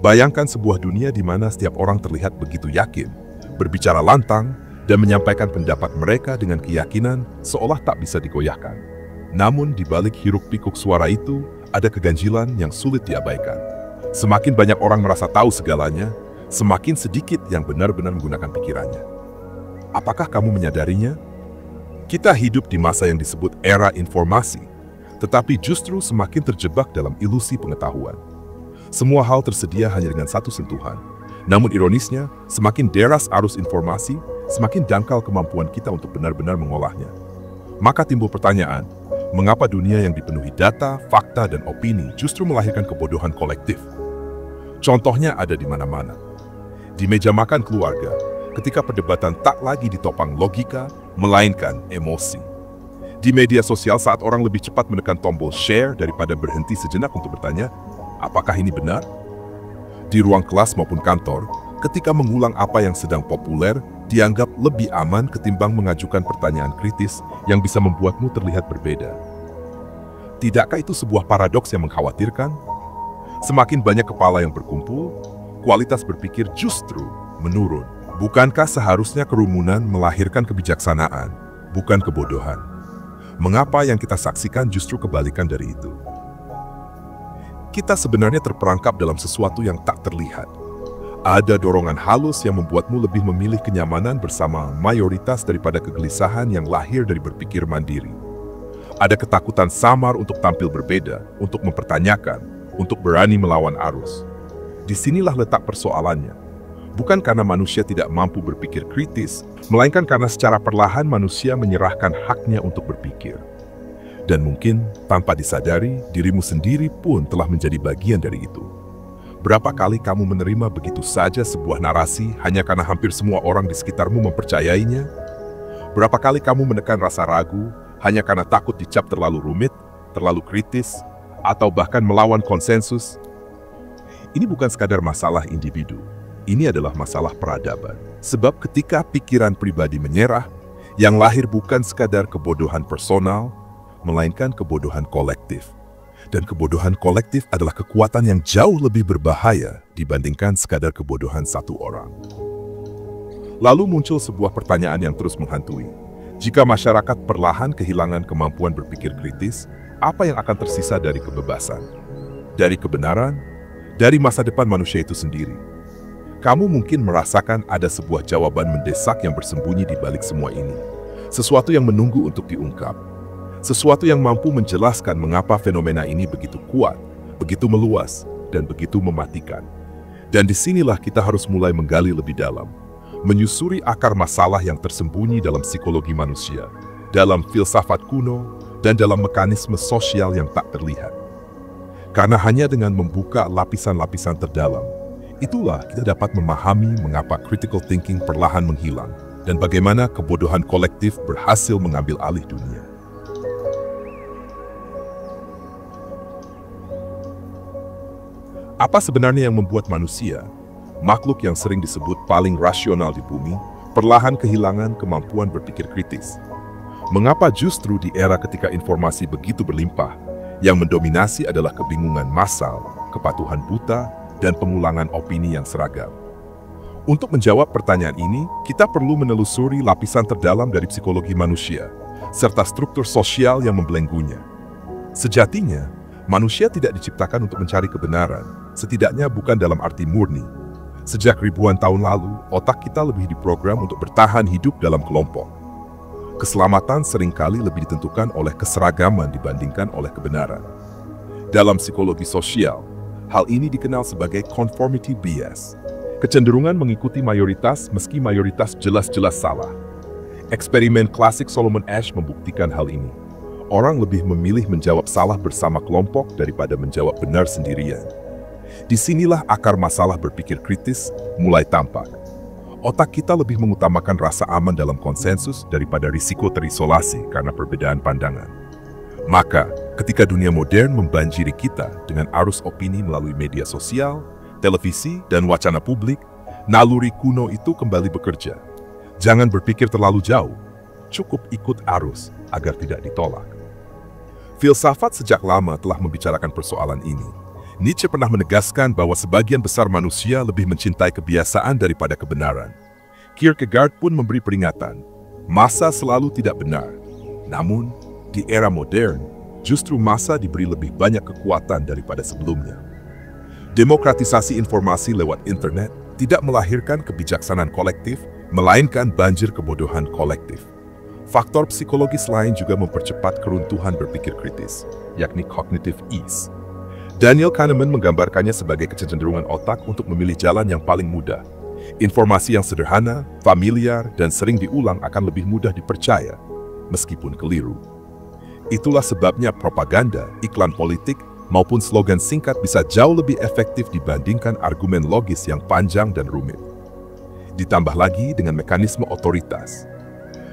Bayangkan sebuah dunia di mana setiap orang terlihat begitu yakin, berbicara lantang, dan menyampaikan pendapat mereka dengan keyakinan seolah tak bisa digoyahkan. Namun di balik hiruk-pikuk suara itu, ada keganjilan yang sulit diabaikan. Semakin banyak orang merasa tahu segalanya, semakin sedikit yang benar-benar menggunakan pikirannya. Apakah kamu menyadarinya? Kita hidup di masa yang disebut era informasi, tetapi justru semakin terjebak dalam ilusi pengetahuan. Semua hal tersedia hanya dengan satu sentuhan. Namun ironisnya, semakin deras arus informasi, semakin dangkal kemampuan kita untuk benar-benar mengolahnya. Maka timbul pertanyaan, mengapa dunia yang dipenuhi data, fakta, dan opini justru melahirkan kebodohan kolektif? Contohnya ada di mana-mana. Di meja makan keluarga, ketika perdebatan tak lagi ditopang logika, melainkan emosi. Di media sosial saat orang lebih cepat menekan tombol share daripada berhenti sejenak untuk bertanya, apakah ini benar? Di ruang kelas maupun kantor, ketika mengulang apa yang sedang populer, dianggap lebih aman ketimbang mengajukan pertanyaan kritis yang bisa membuatmu terlihat berbeda. Tidakkah itu sebuah paradoks yang mengkhawatirkan? Semakin banyak kepala yang berkumpul, kualitas berpikir justru menurun. Bukankah seharusnya kerumunan melahirkan kebijaksanaan, bukan kebodohan? Mengapa yang kita saksikan justru kebalikan dari itu? Kita sebenarnya terperangkap dalam sesuatu yang tak terlihat. Ada dorongan halus yang membuatmu lebih memilih kenyamanan bersama mayoritas daripada kegelisahan yang lahir dari berpikir mandiri. Ada ketakutan samar untuk tampil berbeda, untuk mempertanyakan, untuk berani melawan arus. Disinilah letak persoalannya. Bukan karena manusia tidak mampu berpikir kritis, melainkan karena secara perlahan manusia menyerahkan haknya untuk berpikir. Dan mungkin tanpa disadari, dirimu sendiri pun telah menjadi bagian dari itu. Berapa kali kamu menerima begitu saja sebuah narasi hanya karena hampir semua orang di sekitarmu mempercayainya? Berapa kali kamu menekan rasa ragu hanya karena takut dicap terlalu rumit, terlalu kritis, atau bahkan melawan konsensus? Ini bukan sekadar masalah individu, ini adalah masalah peradaban. Sebab ketika pikiran pribadi menyerah, yang lahir bukan sekadar kebodohan personal, melainkan kebodohan kolektif. Dan kebodohan kolektif adalah kekuatan yang jauh lebih berbahaya dibandingkan sekadar kebodohan satu orang. Lalu muncul sebuah pertanyaan yang terus menghantui. Jika masyarakat perlahan kehilangan kemampuan berpikir kritis, apa yang akan tersisa dari kebebasan? Dari kebenaran? Dari masa depan manusia itu sendiri? Kamu mungkin merasakan ada sebuah jawaban mendesak yang bersembunyi di balik semua ini. Sesuatu yang menunggu untuk diungkap. Sesuatu yang mampu menjelaskan mengapa fenomena ini begitu kuat, begitu meluas, dan begitu mematikan. Dan disinilah kita harus mulai menggali lebih dalam, menyusuri akar masalah yang tersembunyi dalam psikologi manusia, dalam filsafat kuno, dan dalam mekanisme sosial yang tak terlihat. Karena hanya dengan membuka lapisan-lapisan terdalam, itulah kita dapat memahami mengapa critical thinking perlahan menghilang, dan bagaimana kebodohan kolektif berhasil mengambil alih dunia. Apa sebenarnya yang membuat manusia, makhluk yang sering disebut paling rasional di bumi, perlahan kehilangan kemampuan berpikir kritis? Mengapa justru di era ketika informasi begitu berlimpah, yang mendominasi adalah kebingungan massal, kepatuhan buta, dan pengulangan opini yang seragam? Untuk menjawab pertanyaan ini, kita perlu menelusuri lapisan terdalam dari psikologi manusia, serta struktur sosial yang membelenggunya. Sejatinya, manusia tidak diciptakan untuk mencari kebenaran, setidaknya bukan dalam arti murni. Sejak ribuan tahun lalu, otak kita lebih diprogram untuk bertahan hidup dalam kelompok. Keselamatan seringkali lebih ditentukan oleh keseragaman dibandingkan oleh kebenaran. Dalam psikologi sosial, hal ini dikenal sebagai conformity bias. Kecenderungan mengikuti mayoritas meski mayoritas jelas-jelas salah. Eksperimen klasik Solomon Asch membuktikan hal ini. Orang lebih memilih menjawab salah bersama kelompok daripada menjawab benar sendirian. Disinilah akar masalah berpikir kritis mulai tampak. Otak kita lebih mengutamakan rasa aman dalam konsensus daripada risiko terisolasi karena perbedaan pandangan. Maka, ketika dunia modern membanjiri kita dengan arus opini melalui media sosial, televisi, dan wacana publik, naluri kuno itu kembali bekerja. Jangan berpikir terlalu jauh, cukup ikut arus agar tidak ditolak. Filsafat sejak lama telah membicarakan persoalan ini. Nietzsche pernah menegaskan bahwa sebagian besar manusia lebih mencintai kebiasaan daripada kebenaran. Kierkegaard pun memberi peringatan, massa selalu tidak benar. Namun, di era modern, justru massa diberi lebih banyak kekuatan daripada sebelumnya. Demokratisasi informasi lewat internet tidak melahirkan kebijaksanaan kolektif, melainkan banjir kebodohan kolektif. Faktor psikologis lain juga mempercepat keruntuhan berpikir kritis, yakni cognitive ease. Daniel Kahneman menggambarkannya sebagai kecenderungan otak untuk memilih jalan yang paling mudah. Informasi yang sederhana, familiar, dan sering diulang akan lebih mudah dipercaya, meskipun keliru. Itulah sebabnya propaganda, iklan politik, maupun slogan singkat bisa jauh lebih efektif dibandingkan argumen logis yang panjang dan rumit. Ditambah lagi dengan mekanisme otoritas.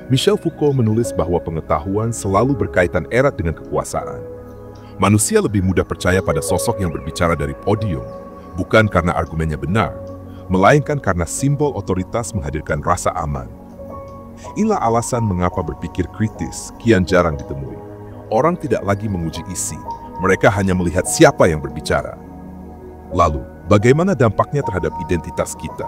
Michel Foucault menulis bahwa pengetahuan selalu berkaitan erat dengan kekuasaan. Manusia lebih mudah percaya pada sosok yang berbicara dari podium, bukan karena argumennya benar, melainkan karena simbol otoritas menghadirkan rasa aman. Inilah alasan mengapa berpikir kritis kian jarang ditemui. Orang tidak lagi menguji isi, mereka hanya melihat siapa yang berbicara. Lalu, bagaimana dampaknya terhadap identitas kita?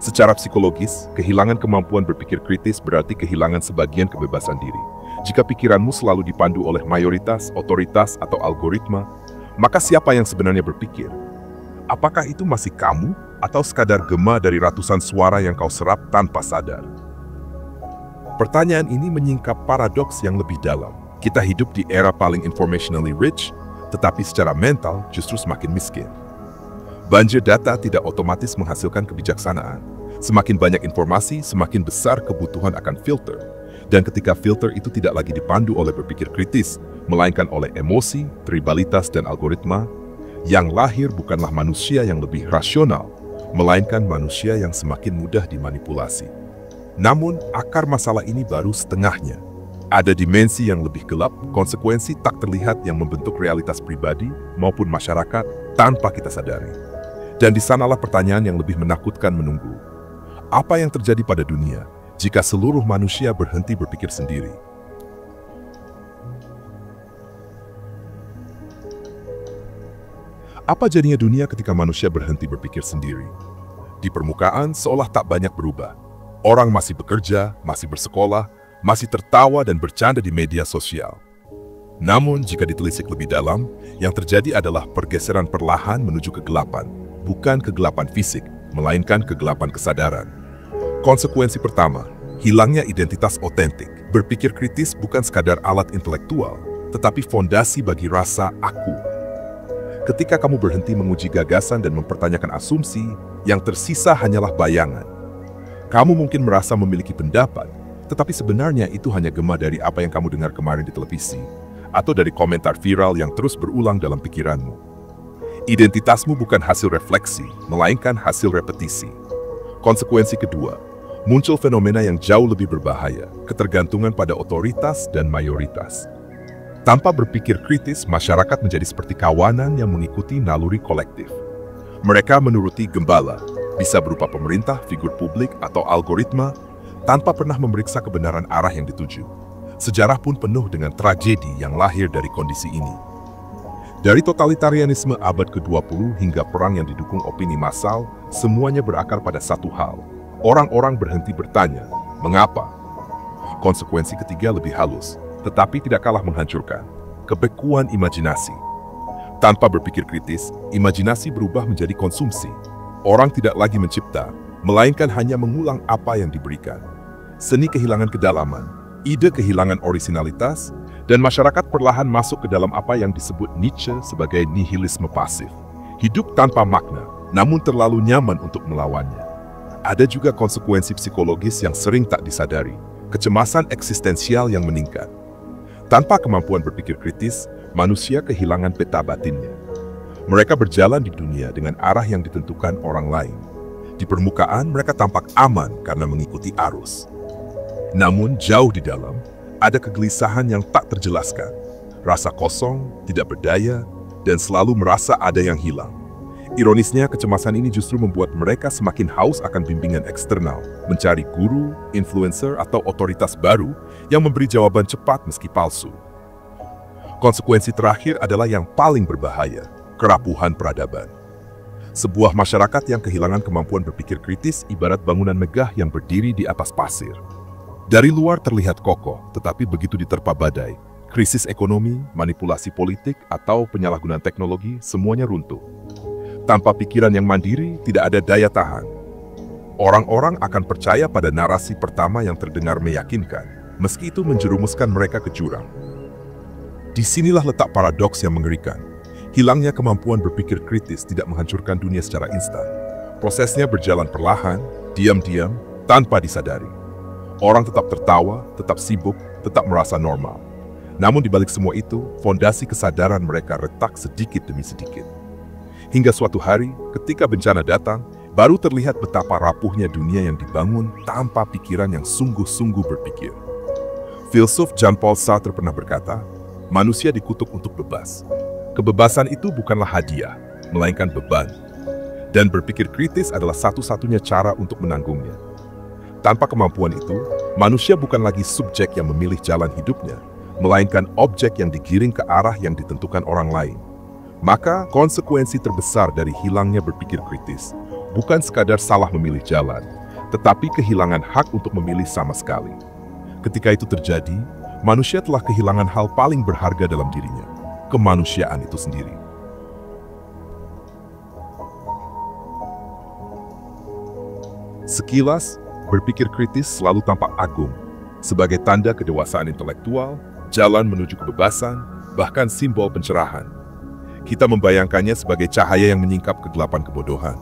Secara psikologis, kehilangan kemampuan berpikir kritis berarti kehilangan sebagian kebebasan diri. Jika pikiranmu selalu dipandu oleh mayoritas, otoritas, atau algoritma, maka siapa yang sebenarnya berpikir? Apakah itu masih kamu, atau sekadar gema dari ratusan suara yang kau serap tanpa sadar? Pertanyaan ini menyingkap paradoks yang lebih dalam. Kita hidup di era paling informationally rich, tetapi secara mental justru semakin miskin. Banjir data tidak otomatis menghasilkan kebijaksanaan. Semakin banyak informasi, semakin besar kebutuhan akan filter. Dan ketika filter itu tidak lagi dipandu oleh berpikir kritis, melainkan oleh emosi, tribalitas, dan algoritma, yang lahir bukanlah manusia yang lebih rasional, melainkan manusia yang semakin mudah dimanipulasi. Namun, akar masalah ini baru setengahnya. Ada dimensi yang lebih gelap, konsekuensi tak terlihat yang membentuk realitas pribadi maupun masyarakat tanpa kita sadari. Dan di sanalah pertanyaan yang lebih menakutkan menunggu. Apa yang terjadi pada dunia jika seluruh manusia berhenti berpikir sendiri? Apa jadinya dunia ketika manusia berhenti berpikir sendiri? Di permukaan seolah tak banyak berubah. Orang masih bekerja, masih bersekolah, masih tertawa dan bercanda di media sosial. Namun, jika ditelisik lebih dalam, yang terjadi adalah pergeseran perlahan menuju kegelapan, bukan kegelapan fisik, melainkan kegelapan kesadaran. Konsekuensi pertama, hilangnya identitas otentik. Berpikir kritis bukan sekadar alat intelektual, tetapi fondasi bagi rasa aku. Ketika kamu berhenti menguji gagasan dan mempertanyakan asumsi, yang tersisa hanyalah bayangan. Kamu mungkin merasa memiliki pendapat, tetapi sebenarnya itu hanya gema dari apa yang kamu dengar kemarin di televisi, atau dari komentar viral yang terus berulang dalam pikiranmu. Identitasmu bukan hasil refleksi, melainkan hasil repetisi. Konsekuensi kedua, muncul fenomena yang jauh lebih berbahaya, ketergantungan pada otoritas dan mayoritas. Tanpa berpikir kritis, masyarakat menjadi seperti kawanan yang mengikuti naluri kolektif. Mereka menuruti gembala, bisa berupa pemerintah, figur publik, atau algoritma, tanpa pernah memeriksa kebenaran arah yang dituju. Sejarah pun penuh dengan tragedi yang lahir dari kondisi ini. Dari totalitarianisme abad ke-20 hingga perang yang didukung opini massal, semuanya berakar pada satu hal. Orang-orang berhenti bertanya, mengapa? Konsekuensi ketiga lebih halus, tetapi tidak kalah menghancurkan. Kebekuan imajinasi. Tanpa berpikir kritis, imajinasi berubah menjadi konsumsi. Orang tidak lagi mencipta, melainkan hanya mengulang apa yang diberikan. Seni kehilangan kedalaman, ide kehilangan orisinalitas, dan masyarakat perlahan masuk ke dalam apa yang disebut Nietzsche sebagai nihilisme pasif. Hidup tanpa makna, namun terlalu nyaman untuk melawannya. Ada juga konsekuensi psikologis yang sering tak disadari, kecemasan eksistensial yang meningkat. Tanpa kemampuan berpikir kritis, manusia kehilangan peta batinnya. Mereka berjalan di dunia dengan arah yang ditentukan orang lain. Di permukaan, mereka tampak aman karena mengikuti arus. Namun, jauh di dalam, ada kegelisahan yang tak terjelaskan. Rasa kosong, tidak berdaya, dan selalu merasa ada yang hilang. Ironisnya, kecemasan ini justru membuat mereka semakin haus akan bimbingan eksternal, mencari guru, influencer, atau otoritas baru yang memberi jawaban cepat meski palsu. Konsekuensi terakhir adalah yang paling berbahaya, kerapuhan peradaban. Sebuah masyarakat yang kehilangan kemampuan berpikir kritis ibarat bangunan megah yang berdiri di atas pasir. Dari luar terlihat kokoh, tetapi begitu diterpa badai, krisis ekonomi, manipulasi politik, atau penyalahgunaan teknologi, semuanya runtuh. Tanpa pikiran yang mandiri, tidak ada daya tahan. Orang-orang akan percaya pada narasi pertama yang terdengar meyakinkan, meski itu menjerumuskan mereka ke jurang. Disinilah letak paradoks yang mengerikan. Hilangnya kemampuan berpikir kritis tidak menghancurkan dunia secara instan. Prosesnya berjalan perlahan, diam-diam, tanpa disadari. Orang tetap tertawa, tetap sibuk, tetap merasa normal. Namun di balik semua itu, fondasi kesadaran mereka retak sedikit demi sedikit. Hingga suatu hari, ketika bencana datang, baru terlihat betapa rapuhnya dunia yang dibangun tanpa pikiran yang sungguh-sungguh berpikir. Filsuf Jean-Paul Sartre pernah berkata, manusia dikutuk untuk bebas. Kebebasan itu bukanlah hadiah, melainkan beban. Dan berpikir kritis adalah satu-satunya cara untuk menanggungnya. Tanpa kemampuan itu, manusia bukan lagi subjek yang memilih jalan hidupnya, melainkan objek yang digiring ke arah yang ditentukan orang lain. Maka, konsekuensi terbesar dari hilangnya berpikir kritis bukan sekadar salah memilih jalan, tetapi kehilangan hak untuk memilih sama sekali. Ketika itu terjadi, manusia telah kehilangan hal paling berharga dalam dirinya, kemanusiaan itu sendiri. Sekilas, berpikir kritis selalu tampak agung, sebagai tanda kedewasaan intelektual, jalan menuju kebebasan, bahkan simbol pencerahan. Kita membayangkannya sebagai cahaya yang menyingkap kegelapan kebodohan.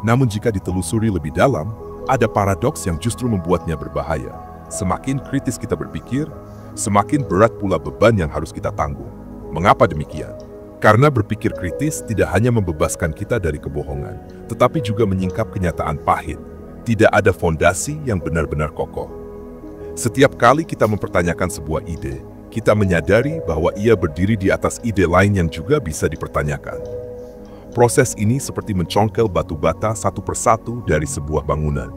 Namun jika ditelusuri lebih dalam, ada paradoks yang justru membuatnya berbahaya. Semakin kritis kita berpikir, semakin berat pula beban yang harus kita tanggung. Mengapa demikian? Karena berpikir kritis tidak hanya membebaskan kita dari kebohongan, tetapi juga menyingkap kenyataan pahit. Tidak ada fondasi yang benar-benar kokoh. Setiap kali kita mempertanyakan sebuah ide, kita menyadari bahwa ia berdiri di atas ide lain yang juga bisa dipertanyakan. Proses ini seperti mencongkel batu bata satu persatu dari sebuah bangunan,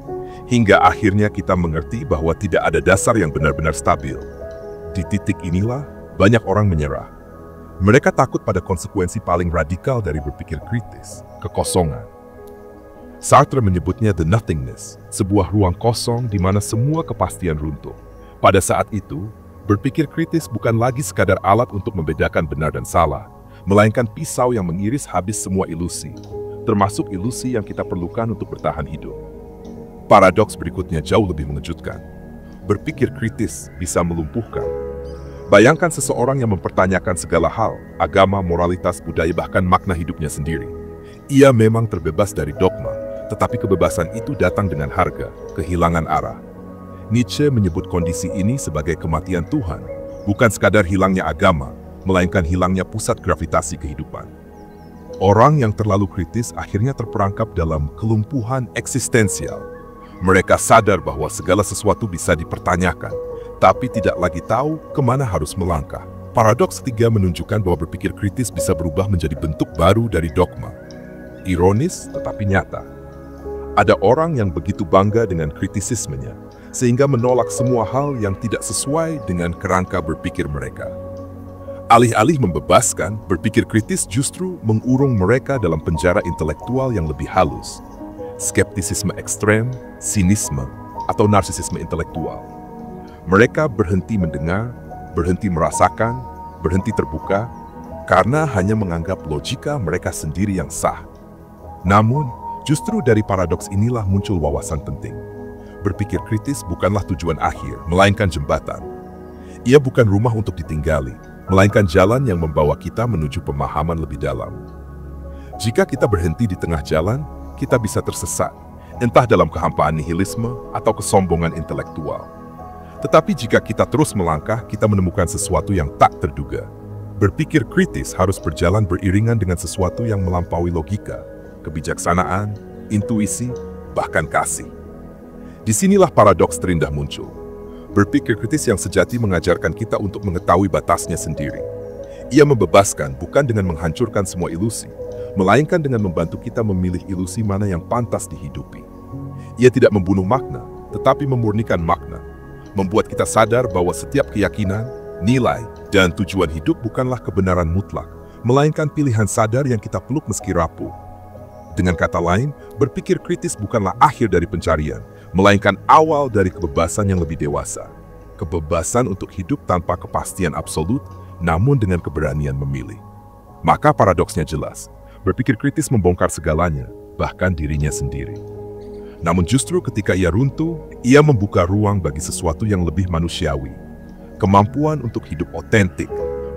hingga akhirnya kita mengerti bahwa tidak ada dasar yang benar-benar stabil. Di titik inilah, banyak orang menyerah. Mereka takut pada konsekuensi paling radikal dari berpikir kritis, kekosongan. Sartre menyebutnya the nothingness, sebuah ruang kosong di mana semua kepastian runtuh. Pada saat itu, berpikir kritis bukan lagi sekadar alat untuk membedakan benar dan salah, melainkan pisau yang mengiris habis semua ilusi, termasuk ilusi yang kita perlukan untuk bertahan hidup. Paradoks berikutnya jauh lebih mengejutkan. Berpikir kritis bisa melumpuhkan. Bayangkan seseorang yang mempertanyakan segala hal, agama, moralitas, budaya, bahkan makna hidupnya sendiri. Ia memang terbebas dari dogma, tetapi kebebasan itu datang dengan harga, kehilangan arah. Nietzsche menyebut kondisi ini sebagai kematian Tuhan, bukan sekadar hilangnya agama, melainkan hilangnya pusat gravitasi kehidupan. Orang yang terlalu kritis akhirnya terperangkap dalam kelumpuhan eksistensial. Mereka sadar bahwa segala sesuatu bisa dipertanyakan, tapi tidak lagi tahu kemana harus melangkah. Paradoks ketiga menunjukkan bahwa berpikir kritis bisa berubah menjadi bentuk baru dari dogma. Ironis tetapi nyata. Ada orang yang begitu bangga dengan kritisismenya, sehingga menolak semua hal yang tidak sesuai dengan kerangka berpikir mereka. Alih-alih membebaskan, berpikir kritis justru mengurung mereka dalam penjara intelektual yang lebih halus. Skeptisisme ekstrem, sinisme, atau narsisisme intelektual. Mereka berhenti mendengar, berhenti merasakan, berhenti terbuka, karena hanya menganggap logika mereka sendiri yang sah. Namun, justru dari paradoks inilah muncul wawasan penting. Berpikir kritis bukanlah tujuan akhir, melainkan jembatan. Ia bukan rumah untuk ditinggali, melainkan jalan yang membawa kita menuju pemahaman lebih dalam. Jika kita berhenti di tengah jalan, kita bisa tersesat, entah dalam kehampaan nihilisme atau kesombongan intelektual. Tetapi jika kita terus melangkah, kita menemukan sesuatu yang tak terduga. Berpikir kritis harus berjalan beriringan dengan sesuatu yang melampaui logika, kebijaksanaan, intuisi, bahkan kasih. Disinilah paradoks terindah muncul. Berpikir kritis yang sejati mengajarkan kita untuk mengetahui batasnya sendiri. Ia membebaskan bukan dengan menghancurkan semua ilusi, melainkan dengan membantu kita memilih ilusi mana yang pantas dihidupi. Ia tidak membunuh makna, tetapi memurnikan makna, membuat kita sadar bahwa setiap keyakinan, nilai, dan tujuan hidup bukanlah kebenaran mutlak, melainkan pilihan sadar yang kita peluk meski rapuh. Dengan kata lain, berpikir kritis bukanlah akhir dari pencarian, melainkan awal dari kebebasan yang lebih dewasa. Kebebasan untuk hidup tanpa kepastian absolut, namun dengan keberanian memilih. Maka paradoksnya jelas, berpikir kritis membongkar segalanya, bahkan dirinya sendiri. Namun justru ketika ia runtuh, ia membuka ruang bagi sesuatu yang lebih manusiawi. Kemampuan untuk hidup otentik,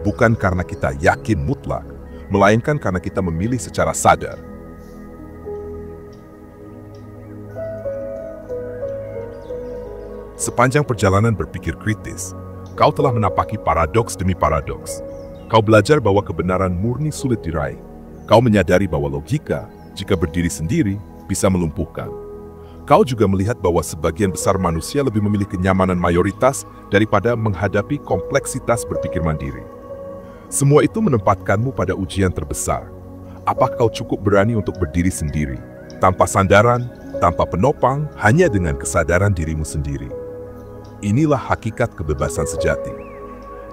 bukan karena kita yakin mutlak, melainkan karena kita memilih secara sadar. Sepanjang perjalanan berpikir kritis, kau telah menapaki paradoks demi paradoks. Kau belajar bahwa kebenaran murni sulit diraih. Kau menyadari bahwa logika, jika berdiri sendiri, bisa melumpuhkan. Kau juga melihat bahwa sebagian besar manusia lebih memilih kenyamanan mayoritas daripada menghadapi kompleksitas berpikir mandiri. Semua itu menempatkanmu pada ujian terbesar. Apakah kau cukup berani untuk berdiri sendiri, tanpa sandaran, tanpa penopang, hanya dengan kesadaran dirimu sendiri? Inilah hakikat kebebasan sejati.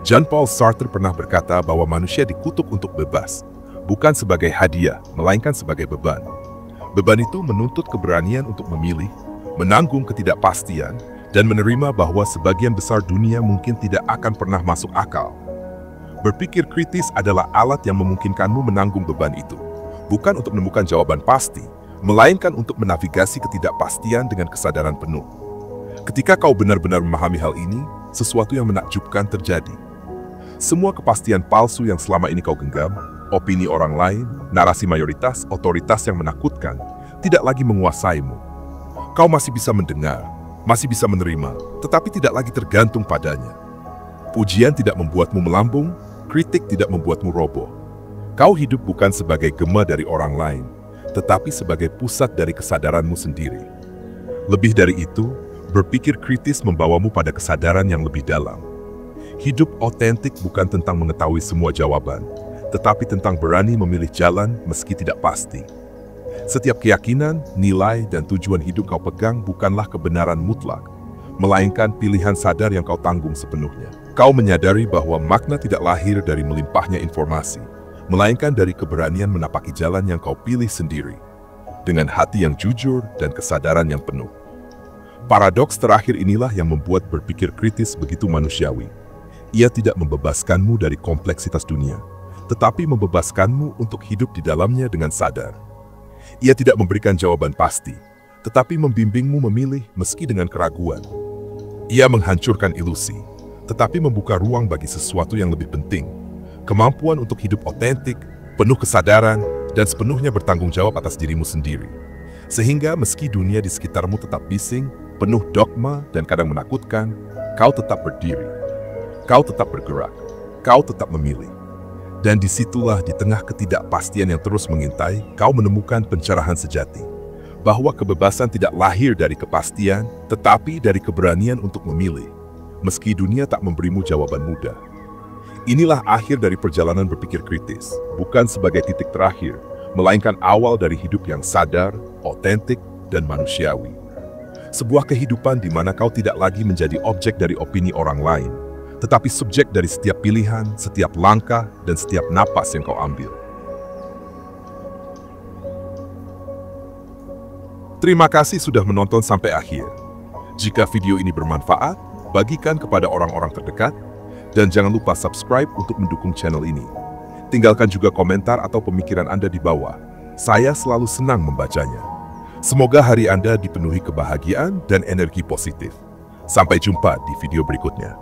Jean-Paul Sartre pernah berkata bahwa manusia dikutuk untuk bebas, bukan sebagai hadiah, melainkan sebagai beban. Beban itu menuntut keberanian untuk memilih, menanggung ketidakpastian, dan menerima bahwa sebagian besar dunia mungkin tidak akan pernah masuk akal. Berpikir kritis adalah alat yang memungkinkanmu menanggung beban itu, bukan untuk menemukan jawaban pasti, melainkan untuk menavigasi ketidakpastian dengan kesadaran penuh. Ketika kau benar-benar memahami hal ini, sesuatu yang menakjubkan terjadi. Semua kepastian palsu yang selama ini kau genggam, opini orang lain, narasi mayoritas, otoritas yang menakutkan, tidak lagi menguasaimu. Kau masih bisa mendengar, masih bisa menerima, tetapi tidak lagi tergantung padanya. Pujian tidak membuatmu melambung, kritik tidak membuatmu roboh. Kau hidup bukan sebagai gema dari orang lain, tetapi sebagai pusat dari kesadaranmu sendiri. Lebih dari itu, berpikir kritis membawamu pada kesadaran yang lebih dalam. Hidup otentik bukan tentang mengetahui semua jawaban, tetapi tentang berani memilih jalan meski tidak pasti. Setiap keyakinan, nilai, dan tujuan hidup kau pegang bukanlah kebenaran mutlak, melainkan pilihan sadar yang kau tanggung sepenuhnya. Kau menyadari bahwa makna tidak lahir dari melimpahnya informasi, melainkan dari keberanian menapaki jalan yang kau pilih sendiri, dengan hati yang jujur dan kesadaran yang penuh. Paradoks terakhir inilah yang membuat berpikir kritis begitu manusiawi. Ia tidak membebaskanmu dari kompleksitas dunia, tetapi membebaskanmu untuk hidup di dalamnya dengan sadar. Ia tidak memberikan jawaban pasti, tetapi membimbingmu memilih meski dengan keraguan. Ia menghancurkan ilusi, tetapi membuka ruang bagi sesuatu yang lebih penting, kemampuan untuk hidup otentik, penuh kesadaran, dan sepenuhnya bertanggung jawab atas dirimu sendiri. Sehingga meski dunia di sekitarmu tetap bising, penuh dogma dan kadang menakutkan, kau tetap berdiri. Kau tetap bergerak, kau tetap memilih. Dan disitulah di tengah ketidakpastian yang terus mengintai, kau menemukan pencerahan sejati. Bahwa kebebasan tidak lahir dari kepastian, tetapi dari keberanian untuk memilih. Meski dunia tak memberimu jawaban mudah. Inilah akhir dari perjalanan berpikir kritis, bukan sebagai titik terakhir, melainkan awal dari hidup yang sadar, otentik, dan manusiawi. Sebuah kehidupan di mana kau tidak lagi menjadi objek dari opini orang lain, tetapi subjek dari setiap pilihan, setiap langkah, dan setiap napas yang kau ambil. Terima kasih sudah menonton sampai akhir. Jika video ini bermanfaat, bagikan kepada orang-orang terdekat, dan jangan lupa subscribe untuk mendukung channel ini. Tinggalkan juga komentar atau pemikiran Anda di bawah. Saya selalu senang membacanya. Semoga hari Anda dipenuhi kebahagiaan dan energi positif. Sampai jumpa di video berikutnya.